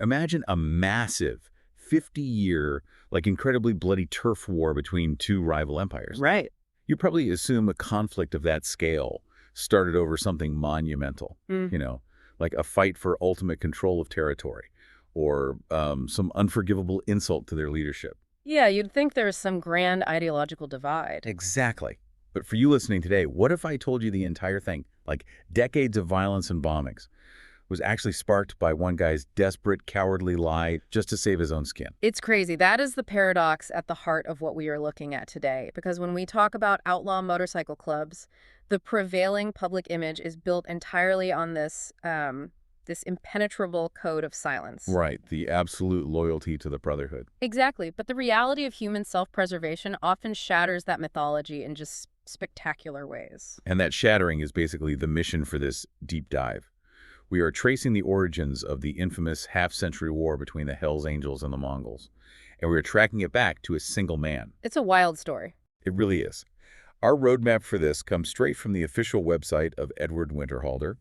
Imagine a massive 50-year, incredibly bloody turf war between two rival empires. Right. You probably assume a conflict of that scale started over something monumental, Mm. like a fight for ultimate control of territory or some unforgivable insult to their leadership. Yeah, you'd think there's some grand ideological divide. Exactly. But for you listening today, what if I told you the entire thing, like decades of violence and bombings, was actually sparked by one guy's desperate, cowardly lie just to save his own skin? It's crazy. That is the paradox at the heart of what we are looking at today. Because when we talk about outlaw motorcycle clubs, the prevailing public image is built entirely on this impenetrable code of silence. Right, the absolute loyalty to the Brotherhood. Exactly. But the reality of human self-preservation often shatters that mythology in just spectacular ways. And that shattering is basically the mission for this deep dive. We are tracing the origins of the infamous half-century war between the Hells Angels and the Mongols, and we are tracking it back to a single man. It's a wild story. It really is. Our roadmap for this comes straight from the official website of Edward Winterhalter,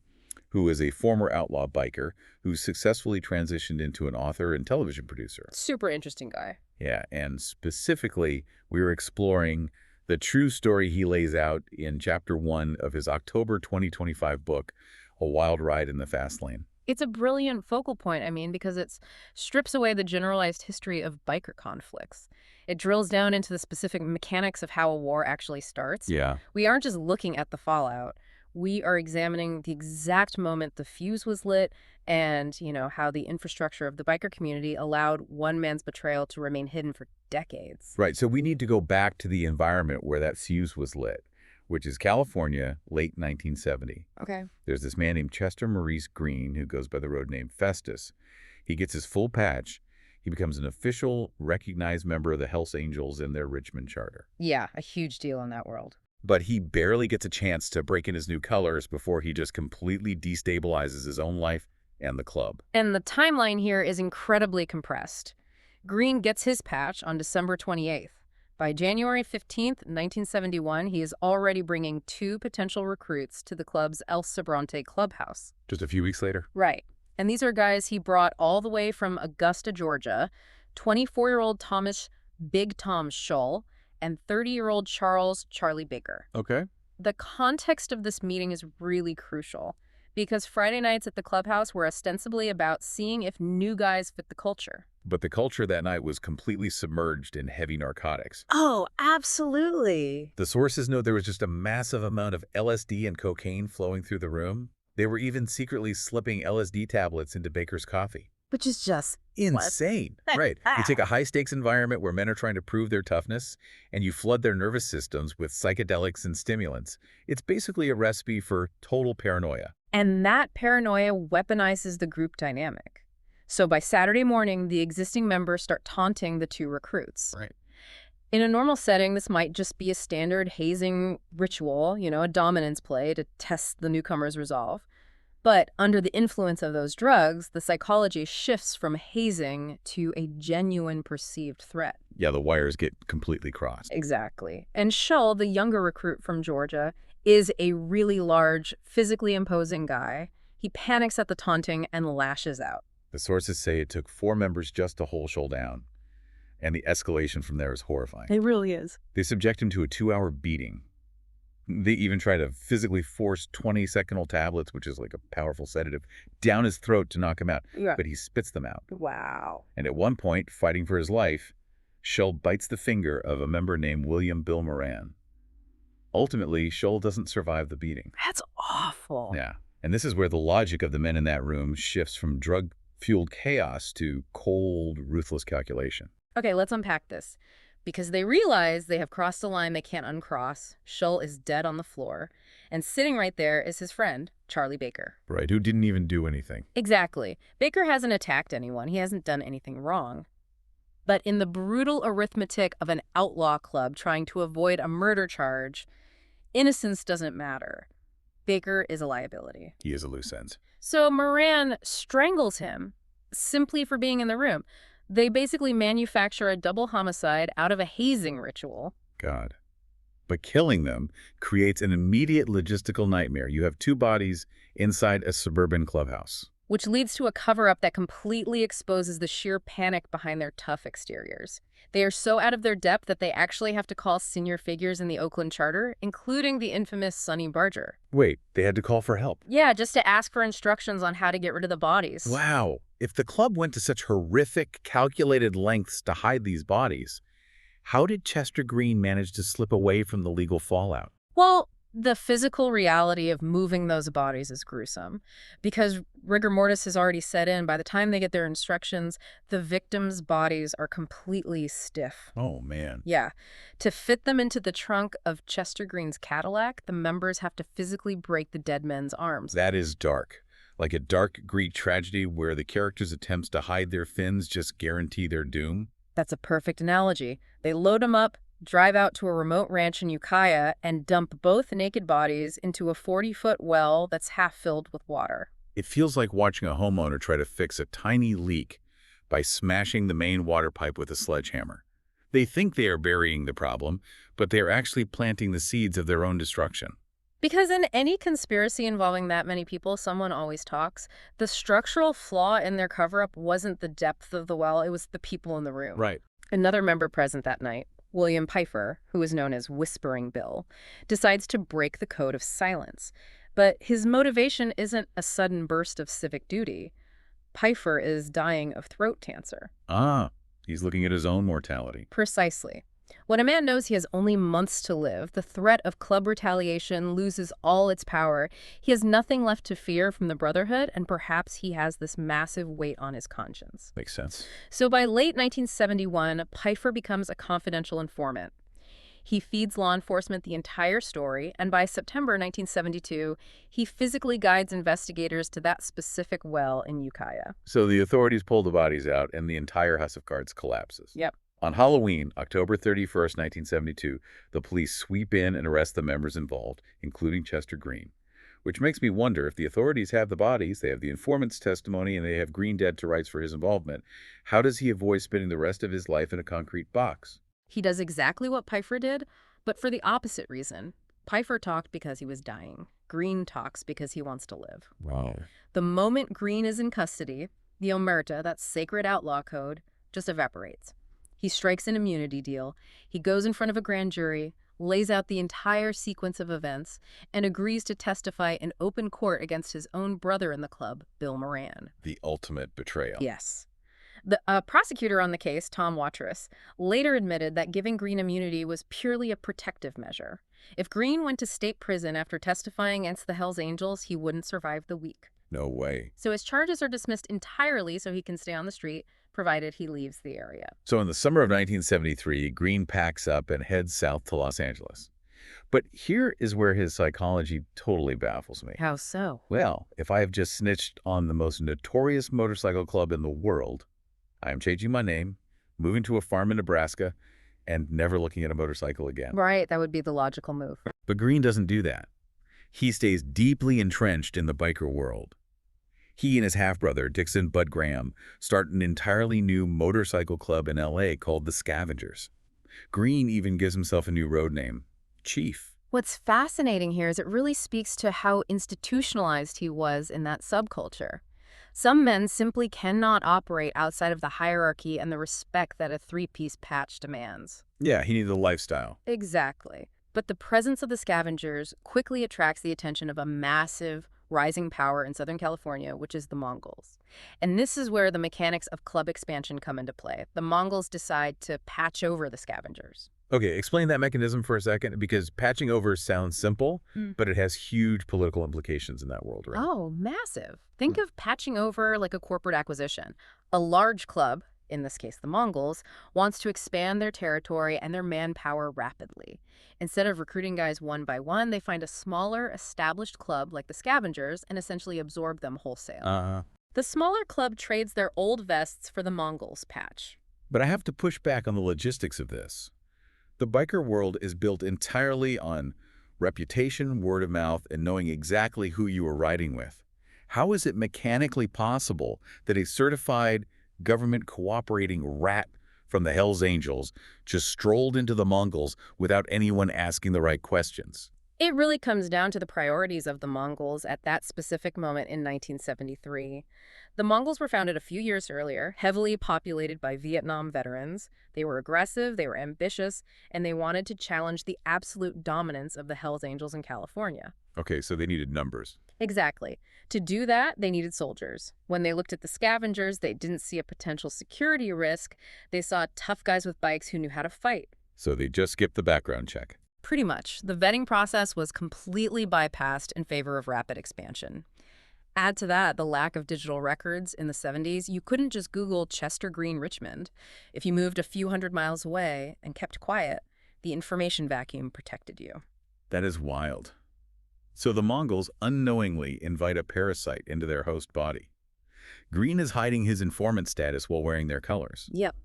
who is a former outlaw biker who successfully transitioned into an author and television producer. Super interesting guy. Yeah, and specifically, we are exploring the true story he lays out in Chapter 1 of his October 2025 book, A Wild Ride in the Fast Lane. It's a brilliant focal point, because it strips away the generalized history of biker conflicts. It drills down into the specific mechanics of how a war actually starts. Yeah. We aren't just looking at the fallout. We are examining the exact moment the fuse was lit and, how the infrastructure of the biker community allowed one man's betrayal to remain hidden for decades. Right, so we need to go back to the environment where that fuse was lit, which is California, late 1970. Okay. There's this man named Chester Maurice Green who goes by the road name Festus. He gets his full patch. He becomes an official, recognized member of the Hells Angels in their Richmond charter. Yeah, a huge deal in that world. But he barely gets a chance to break in his new colors before he just completely destabilizes his own life and the club. And the timeline here is incredibly compressed. Green gets his patch on December 28th. By January 15th, 1971, he is already bringing 2 potential recruits to the club's El Sobrante clubhouse. Just a few weeks later? Right. And these are guys he brought all the way from Augusta, Georgia, 24-year-old Thomas Big Tom Shull and 30-year-old Charlie Baker. Okay. The context of this meeting is really crucial because Friday nights at the clubhouse were ostensibly about seeing if new guys fit the culture. But the culture that night was completely submerged in heavy narcotics. Oh, absolutely. The sources note there was just a massive amount of LSD and cocaine flowing through the room. They were even secretly slipping LSD tablets into Baker's coffee. Which is just insane. Right. You take a high-stakes environment where men are trying to prove their toughness, and you flood their nervous systems with psychedelics and stimulants. It's basically a recipe for total paranoia. And that paranoia weaponizes the group dynamic. So by Saturday morning, the existing members start taunting the 2 recruits. Right. In a normal setting, this might just be a standard hazing ritual, a dominance play to test the newcomer's resolve. But under the influence of those drugs, the psychology shifts from hazing to a genuine perceived threat. Yeah, the wires get completely crossed. Exactly. And Shull, the younger recruit from Georgia, is a really large, physically imposing guy. He panics at the taunting and lashes out. The sources say it took 4 members just to hold Shull down, and the escalation from there is horrifying. It really is. They subject him to a 2-hour beating. They even try to physically force 20-seconal tablets, which is like a powerful sedative, down his throat to knock him out. Yeah. But he spits them out. Wow. And at one point, fighting for his life, Shull bites the finger of a member named William Bill Moran. Ultimately, Shull doesn't survive the beating. That's awful. Yeah. And this is where the logic of the men in that room shifts from drug-fueled chaos to cold, ruthless calculation. Okay, let's unpack this. Because they realize they have crossed a line they can't uncross, Shull is dead on the floor, and sitting right there is his friend, Charlie Baker. Right, who didn't even do anything. Exactly. Baker hasn't attacked anyone. He hasn't done anything wrong. But in the brutal arithmetic of an outlaw club trying to avoid a murder charge, innocence doesn't matter. Baker is a liability. He is a loose ends. So Moran strangles him simply for being in the room. They basically manufacture a double homicide out of a hazing ritual. God. But killing them creates an immediate logistical nightmare. You have 2 bodies inside a suburban clubhouse. which leads to a cover-up that completely exposes the sheer panic behind their tough exteriors. They are so out of their depth that they actually have to call senior figures in the Oakland Charter, including the infamous Sonny Barger. Wait, they had to call for help? Yeah, just to ask for instructions on how to get rid of the bodies. Wow. If the club went to such horrific, calculated lengths to hide these bodies, how did Chester Green manage to slip away from the legal fallout? Well, the physical reality of moving those bodies is gruesome because rigor mortis has already set in. By the time they get their instructions, the victims' bodies are completely stiff. Oh, man. Yeah. To fit them into the trunk of Chester Green's Cadillac, the members have to physically break the dead men's arms. That is dark. Like a dark Greek tragedy where the characters' attempts to hide their fins just guarantee their doom. That's a perfect analogy. They load them up, drive out to a remote ranch in Ukiah, and dump both naked bodies into a 40-foot well that's half filled with water. It feels like watching a homeowner try to fix a tiny leak by smashing the main water pipe with a sledgehammer. They think they are burying the problem, but they are actually planting the seeds of their own destruction. Because in any conspiracy involving that many people, someone always talks. The structural flaw in their cover-up wasn't the depth of the well, it was the people in the room. Right. Another member present that night, William Pfeiffer, who is known as Whispering Bill, decides to break the code of silence. But his motivation isn't a sudden burst of civic duty. Pfeiffer is dying of throat cancer. Ah, he's looking at his own mortality. Precisely. When a man knows he has only months to live, the threat of club retaliation loses all its power. He has nothing left to fear from the Brotherhood, and perhaps he has this massive weight on his conscience. Makes sense. So by late 1971, Pfeiffer becomes a confidential informant. He feeds law enforcement the entire story, and by September 1972, he physically guides investigators to that specific well in Ukiah. So the authorities pull the bodies out, and the entire house of cards collapses. Yep. On Halloween, October 31st, 1972, the police sweep in and arrest the members involved, including Chester Green. Which makes me wonder, if the authorities have the bodies, they have the informant's testimony, and they have Green dead to rights for his involvement, how does he avoid spending the rest of his life in a concrete box? He does exactly what Pfeiffer did, but for the opposite reason. Pfeiffer talked because he was dying. Green talks because he wants to live. Wow. The moment Green is in custody, the omerta, that sacred outlaw code, just evaporates. He strikes an immunity deal. He goes in front of a grand jury, lays out the entire sequence of events, and agrees to testify in open court against his own brother in the club, Bill Moran. The ultimate betrayal. Yes. The prosecutor on the case, Tom Watrous, later admitted that giving Green immunity was purely a protective measure. If Green went to state prison after testifying against the Hells Angels, he wouldn't survive the week. No way. So his charges are dismissed entirely so he can stay on the street, provided he leaves the area. So in the summer of 1973, Green packs up and heads south to Los Angeles. But here is where his psychology totally baffles me. How so? Well, if I have just snitched on the most notorious motorcycle club in the world, I am changing my name, moving to a farm in Nebraska, and never looking at a motorcycle again. Right, that would be the logical move. But Green doesn't do that. He stays deeply entrenched in the biker world. He and his half-brother, Dixon Bud Graham, start an entirely new motorcycle club in L.A. called the Scavengers. Green even gives himself a new road name, Chief. What's fascinating here is it really speaks to how institutionalized he was in that subculture. Some men simply cannot operate outside of the hierarchy and the respect that a three-piece patch demands. Yeah, he needed a lifestyle. Exactly. But the presence of the Scavengers quickly attracts the attention of a massive, rising power in Southern California, which is the Mongols. And this is where the mechanics of club expansion come into play. The Mongols decide to patch over the Scavengers. Okay, explain that mechanism for a second, because patching over sounds simple, but it has huge political implications in that world, right? Oh, massive. Think of patching over like a corporate acquisition. A large club, in this case the Mongols, wants to expand their territory and their manpower rapidly. Instead of recruiting guys one by one, they find a smaller, established club like the Scavengers and essentially absorb them wholesale. The smaller club trades their old vests for the Mongols' patch. But I have to push back on the logistics of this. The biker world is built entirely on reputation, word of mouth, and knowing exactly who you are riding with. How is it mechanically possible that a certified government cooperating rat from the Hells Angels just strolled into the Mongols without anyone asking the right questions? Well, the Mongols' strategy is simple. They use the club's reputation, word of mouth, and knowing exactly who you are riding with. How is it mechanically possible that a certified government cooperating rat from the Hells Angels just strolled into the Mongols without anyone asking the right questions? It really comes down to the priorities of the Mongols at that specific moment in 1973. The Mongols were founded a few years earlier, heavily populated by Vietnam veterans. They were aggressive, they were ambitious, and they wanted to challenge the absolute dominance of the Hells Angels in California. Okay, so they needed numbers. Exactly. To do that, they needed soldiers. When they looked at the scavengers, they didn't see a potential security risk. They saw tough guys with bikes who knew how to fight. So they just skipped the background check. Pretty much. The vetting process was completely bypassed in favor of rapid expansion. Add to that the lack of digital records in the 70s. You couldn't just Google Chester Green, Richmond. If you moved a few hundred miles away and kept quiet, the information vacuum protected you. That is wild. So the Mongols unknowingly invite a parasite into their host body. Green is hiding his informant status while wearing their colors. Yep.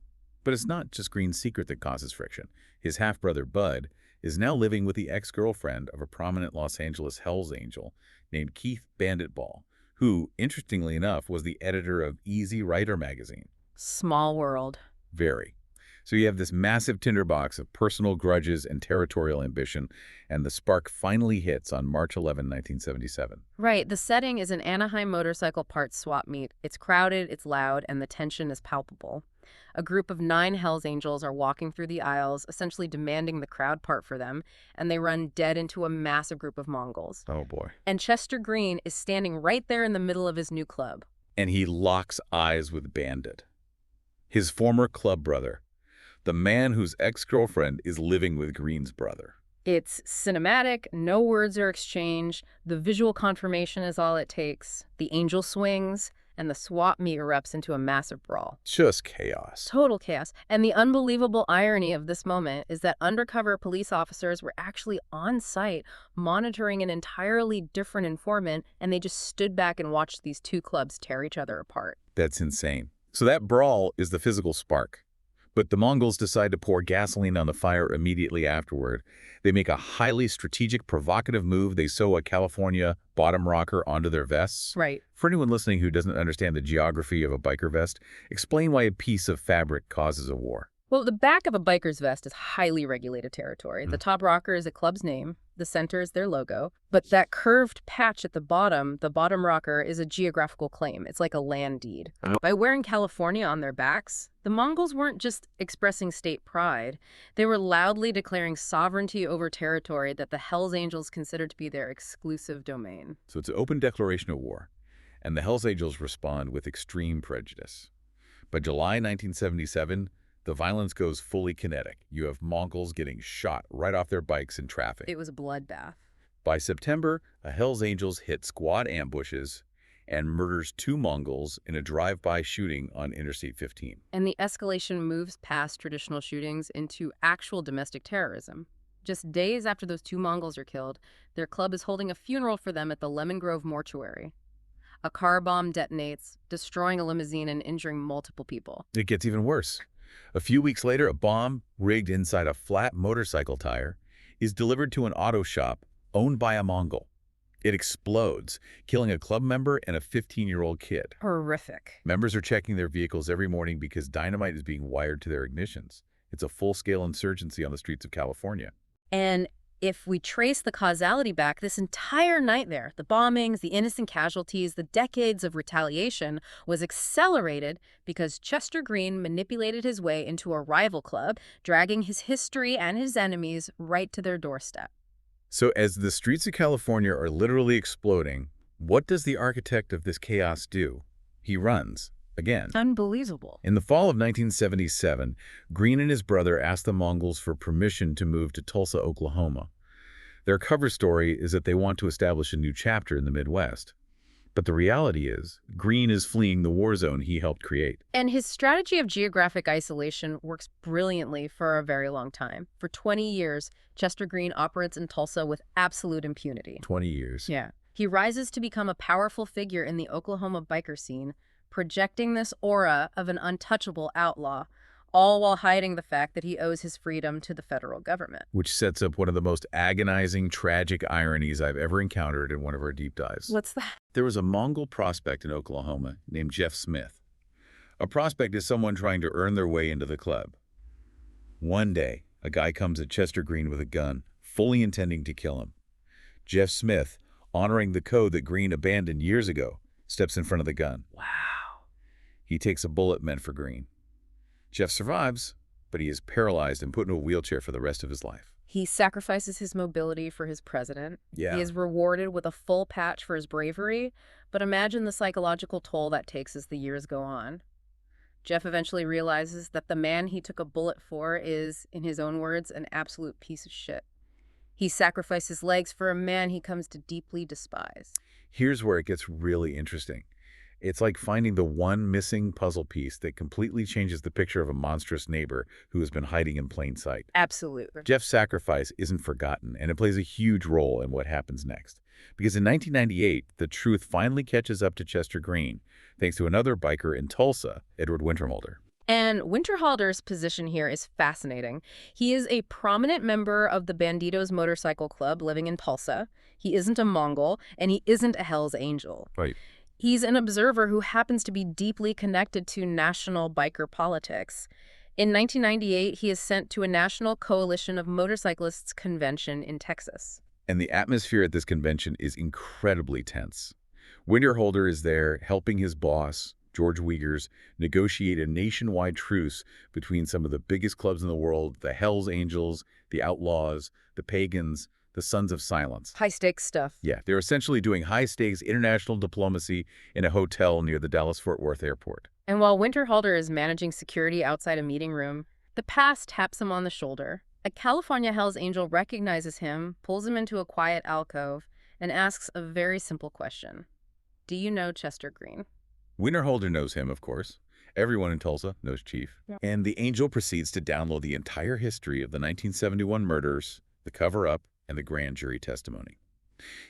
But it's not just Green's secret that causes friction. His half-brother, Bud, is now living with the ex-girlfriend of a prominent Los Angeles Hells Angel named Keith Bandit Ball, who, interestingly enough, was the editor of Easy Rider magazine. Small world. Very. So you have this massive tinderbox of personal grudges and territorial ambition, and the spark finally hits on March 11, 1977. Right. The setting is an Anaheim motorcycle parts swap meet. It's crowded, it's loud, and the tension is palpable. A group of 9 Hells Angels are walking through the aisles, essentially demanding the crowd part for them, and they run dead into a massive group of Mongols. Oh, boy. And Chester Green is standing right there in the middle of his new club. And he locks eyes with Bandit, his former club brother, the man whose ex-girlfriend is living with Green's brother. It's cinematic, no words are exchanged, the visual confirmation is all it takes. The angel swings, and the swap meet erupts into a massive brawl. Just chaos. Total chaos. And the unbelievable irony of this moment is that undercover police officers were actually on site monitoring an entirely different informant, and they just stood back and watched these two clubs tear each other apart. That's insane. So that brawl is the physical spark. But the Mongols decide to pour gasoline on the fire immediately afterward. They make a highly strategic, provocative move. They sew a California bottom rocker onto their vests. Right. For anyone listening who doesn't understand the geography of a biker vest, explain why a piece of fabric causes a war. Well, the back of a biker's vest is highly regulated territory. The top rocker is a club's name. The center is their logo. But that curved patch at the bottom rocker, is a geographical claim. It's like a land deed. By wearing California on their backs, the Mongols weren't just expressing state pride. They were loudly declaring sovereignty over territory that the Hells Angels considered to be their exclusive domain. So it's an open declaration of war, and the Hells Angels respond with extreme prejudice. By July 1977, the violence goes fully kinetic. You have Mongols getting shot right off their bikes in traffic. It was a bloodbath. By September, a Hells Angels hit squad ambushes and murders 2 Mongols in a drive-by shooting on Interstate 15. And the escalation moves past traditional shootings into actual domestic terrorism. Just days after those 2 Mongols are killed, their club is holding a funeral for them at the Lemon Grove mortuary. A car bomb detonates, destroying a limousine and injuring multiple people. It gets even worse. A few weeks later, a bomb rigged inside a flat motorcycle tire is delivered to an auto shop owned by a Mongol. It explodes, killing a club member and a 15-year-old kid. Horrific. Members are checking their vehicles every morning because dynamite is being wired to their ignitions. It's a full-scale insurgency on the streets of California. And if we trace the causality back, this entire night there, the bombings, the innocent casualties, the decades of retaliation was accelerated because Chester Green manipulated his way into a rival club, dragging his history and his enemies right to their doorstep. So as the streets of California are literally exploding, what does the architect of this chaos do? He runs. Again. Unbelievable. In the fall of 1977, Green and his brother asked the Mongols for permission to move to Tulsa, Oklahoma. Their cover story is that they want to establish a new chapter in the Midwest. But the reality is, Green is fleeing the war zone he helped create. And his strategy of geographic isolation works brilliantly for a very long time. For 20 years, Chester Green operates in Tulsa with absolute impunity. 20 years. Yeah. He rises to become a powerful figure in the Oklahoma biker scene, projecting this aura of an untouchable outlaw, all while hiding the fact that he owes his freedom to the federal government. Which sets up one of the most agonizing, tragic ironies I've ever encountered in one of our deep dives. What's that? There was a Mongol prospect in Oklahoma named Jeff Smith. A prospect is someone trying to earn their way into the club. One day, a guy comes at Chester Green with a gun, fully intending to kill him. Jeff Smith, honoring the code that Green abandoned years ago, steps in front of the gun. Wow. He takes a bullet meant for Green. Jeff survives, but he is paralyzed and put in a wheelchair for the rest of his life. He sacrifices his mobility for his president. Yeah. He is rewarded with a full patch for his bravery, but imagine the psychological toll that takes as the years go on. Jeff eventually realizes that the man he took a bullet for is, in his own words, an absolute piece of shit. He sacrificed his legs for a man he comes to deeply despise. Here's where it gets really interesting. It's like finding the one missing puzzle piece that completely changes the picture of a monstrous neighbor who has been hiding in plain sight. Absolutely. Jeff's sacrifice isn't forgotten, and it plays a huge role in what happens next. Because in 1998, the truth finally catches up to Chester Green, thanks to another biker in Tulsa, Edward Winterhalter. And Winterhalter's position here is fascinating. He is a prominent member of the Bandidos Motorcycle Club living in Tulsa. He isn't a Mongol, and he isn't a Hell's Angel. Right. He's an observer who happens to be deeply connected to national biker politics. In 1998, he is sent to a National Coalition of Motorcyclists convention in Texas. And the atmosphere at this convention is incredibly tense. Winterhalter is there helping his boss, George Wiegers, negotiate a nationwide truce between some of the biggest clubs in the world, the Hells Angels, the Outlaws, the Pagans, the Sons of Silence. High-stakes stuff. Yeah, they're essentially doing high-stakes international diplomacy in a hotel near the Dallas-Fort Worth airport. And while Winterhalter is managing security outside a meeting room, the past taps him on the shoulder. A California Hells Angel recognizes him, pulls him into a quiet alcove, and asks a very simple question. Do you know Chester Green? Winterhalter knows him, of course. Everyone in Tulsa knows Chief. Yeah. And the Angel proceeds to download the entire history of the 1971 murders, the cover-up, and the grand jury testimony.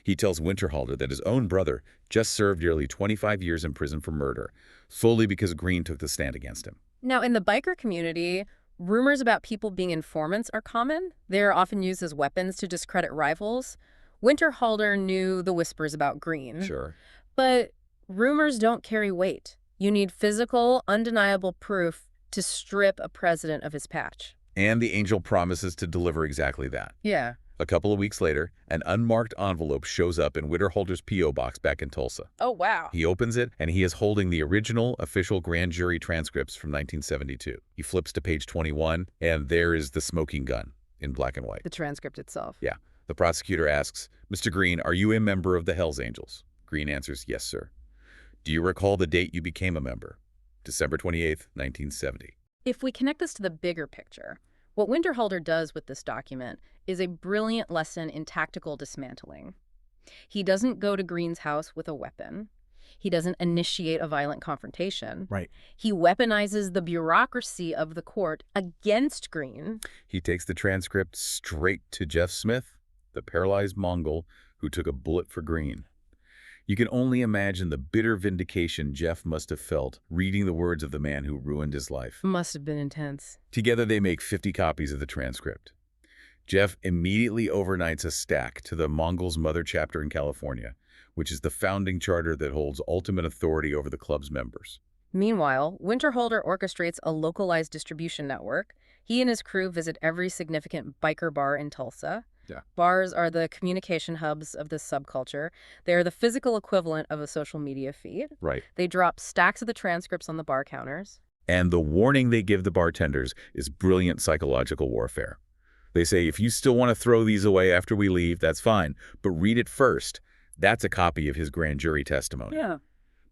He tells Winterhalter that his own brother just served nearly 25 years in prison for murder, solely because Green took the stand against him. Now, in the biker community, rumors about people being informants are common. They're often used as weapons to discredit rivals. Winterhalter knew the whispers about Green. Sure. But rumors don't carry weight. You need physical, undeniable proof to strip a president of his patch. And the Angel promises to deliver exactly that. Yeah. A couple of weeks later, an unmarked envelope shows up in Winterhalter's P.O. box back in Tulsa. Oh, wow. He opens it, and he is holding the original official grand jury transcripts from 1972. He flips to page 21, and there is the smoking gun in black and white. The transcript itself. Yeah. The prosecutor asks, Mr. Green, are you a member of the Hells Angels? Green answers, yes, sir. Do you recall the date you became a member? December 28th, 1970. If we connect this to the bigger picture, what Winterhalter does with this document is a brilliant lesson in tactical dismantling. He doesn't go to Green's house with a weapon. He doesn't initiate a violent confrontation. Right. He weaponizes the bureaucracy of the court against Green. He takes the transcript straight to Jeff Smith, the paralyzed Mongol who took a bullet for Green. You can only imagine the bitter vindication Jeff must have felt reading the words of the man who ruined his life. Must have been intense. Together they make 50 copies of the transcript. Jeff immediately overnights a stack to the Mongols' mother chapter in California, which is the founding charter that holds ultimate authority over the club's members. Meanwhile, Winterhalter orchestrates a localized distribution network. He and his crew visit every significant biker bar in Tulsa. Yeah. Bars are the communication hubs of this subculture. They are the physical equivalent of a social media feed. Right. They drop stacks of the transcripts on the bar counters. And the warning they give the bartenders is brilliant psychological warfare. They say, if you still want to throw these away after we leave, that's fine, but read it first. That's a copy of his grand jury testimony. Yeah.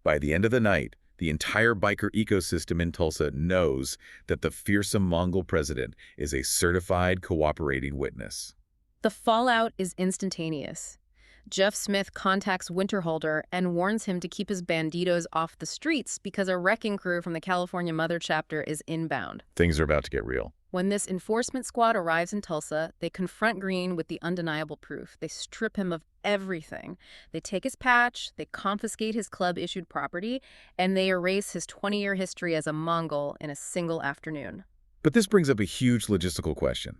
By the end of the night, the entire biker ecosystem in Tulsa knows that the fearsome Mongol president is a certified cooperating witness. The fallout is instantaneous. Jeff Smith contacts Winterhalter and warns him to keep his banditos off the streets because a wrecking crew from the California Mother chapter is inbound. Things are about to get real. When this enforcement squad arrives in Tulsa, they confront Green with the undeniable proof. They strip him of everything. They take his patch, they confiscate his club-issued property, and they erase his 20-year history as a Mongol in a single afternoon. But this brings up a huge logistical question.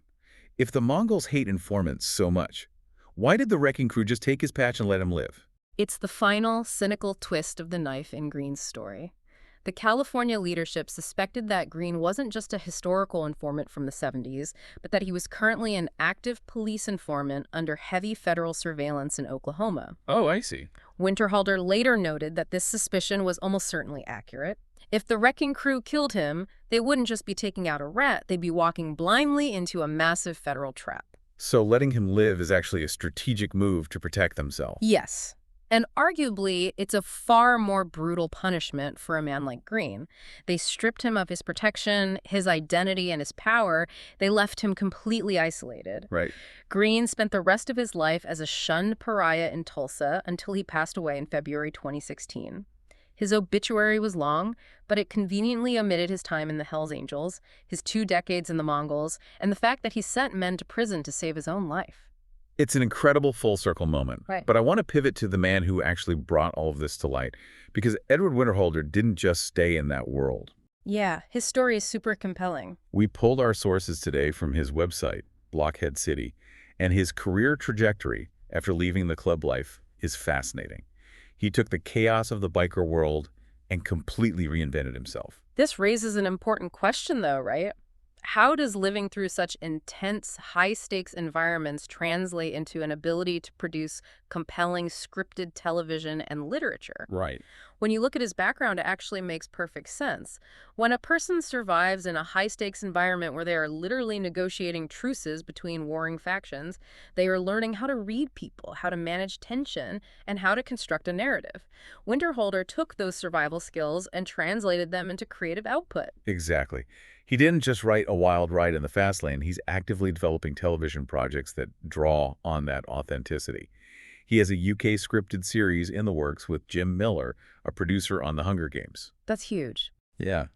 If the Mongols hate informants so much, why did the wrecking crew just take his patch and let him live? It's the final, cynical twist of the knife in Green's story. The California leadership suspected that Green wasn't just a historical informant from the 70s, but that he was currently an active police informant under heavy federal surveillance in Oklahoma. Oh, I see. Winterhalter later noted that this suspicion was almost certainly accurate. If the wrecking crew killed him, they wouldn't just be taking out a rat, they'd be walking blindly into a massive federal trap. So letting him live is actually a strategic move to protect themselves. Yes. And arguably, it's a far more brutal punishment for a man like Green. They stripped him of his protection, his identity, and his power. They left him completely isolated. Right. Green spent the rest of his life as a shunned pariah in Tulsa until he passed away in February 2016. His obituary was long, but it conveniently omitted his time in the Hells Angels, his 2 decades in the Mongols, and the fact that he sent men to prison to save his own life. It's an incredible full-circle moment. Right. But I want to pivot to the man who actually brought all of this to light, because Edward Winterhalter didn't just stay in that world. Yeah, his story is super compelling. We pulled our sources today from his website, Blockhead City, and his career trajectory after leaving the club life is fascinating. He took the chaos of the biker world and completely reinvented himself. This raises an important question, though, right? How does living through such intense, high-stakes environments translate into an ability to produce compelling scripted television and literature? Right. When you look at his background, it actually makes perfect sense. When a person survives in a high-stakes environment where they are literally negotiating truces between warring factions, they are learning how to read people, how to manage tension, and how to construct a narrative. Winterhalter took those survival skills and translated them into creative output. Exactly. He didn't just write a wild ride in the fast lane. He's actively developing television projects that draw on that authenticity. He has a UK scripted series in the works with Jim Miller, a producer on The Hunger Games. That's huge. Yeah.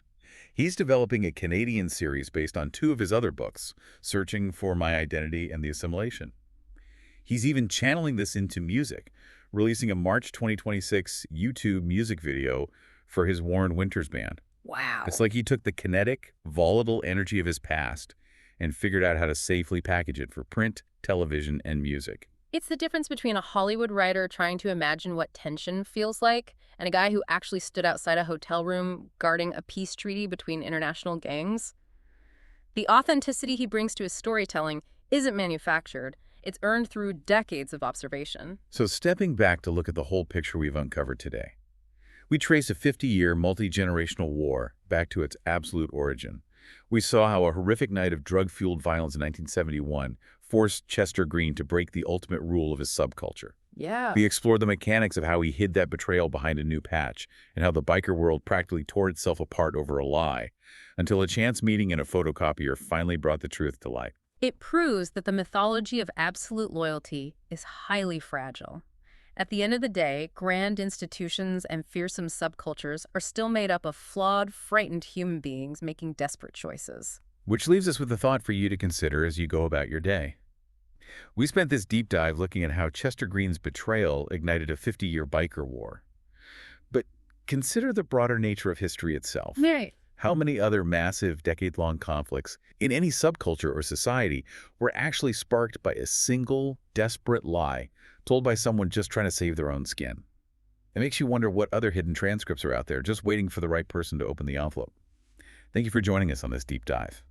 He's developing a Canadian series based on 2 of his other books, Searching for My Identity and The Assimilation. He's even channeling this into music, releasing a March 2026 YouTube music video for his Warren Winters band. Wow. It's like he took the kinetic, volatile energy of his past and figured out how to safely package it for print, television, and music. It's the difference between a Hollywood writer trying to imagine what tension feels like and a guy who actually stood outside a hotel room guarding a peace treaty between international gangs. The authenticity he brings to his storytelling isn't manufactured. It's earned through decades of observation. So stepping back to look at the whole picture we've uncovered today, we traced a 50-year, multi-generational war back to its absolute origin. We saw how a horrific night of drug-fueled violence in 1971 forced Chester Green to break the ultimate rule of his subculture. Yeah. We explored the mechanics of how he hid that betrayal behind a new patch, and how the biker world practically tore itself apart over a lie, until a chance meeting in a photocopier finally brought the truth to light. It proves that the mythology of absolute loyalty is highly fragile. At the end of the day, grand institutions and fearsome subcultures are still made up of flawed, frightened human beings making desperate choices. Which leaves us with a thought for you to consider as you go about your day. We spent this deep dive looking at how Chester Green's betrayal ignited a 50-year biker war. But consider the broader nature of history itself. Right. How many other massive, decade-long conflicts in any subculture or society were actually sparked by a single, desperate lie told by someone just trying to save their own skin? It makes you wonder what other hidden transcripts are out there just waiting for the right person to open the envelope. Thank you for joining us on this deep dive.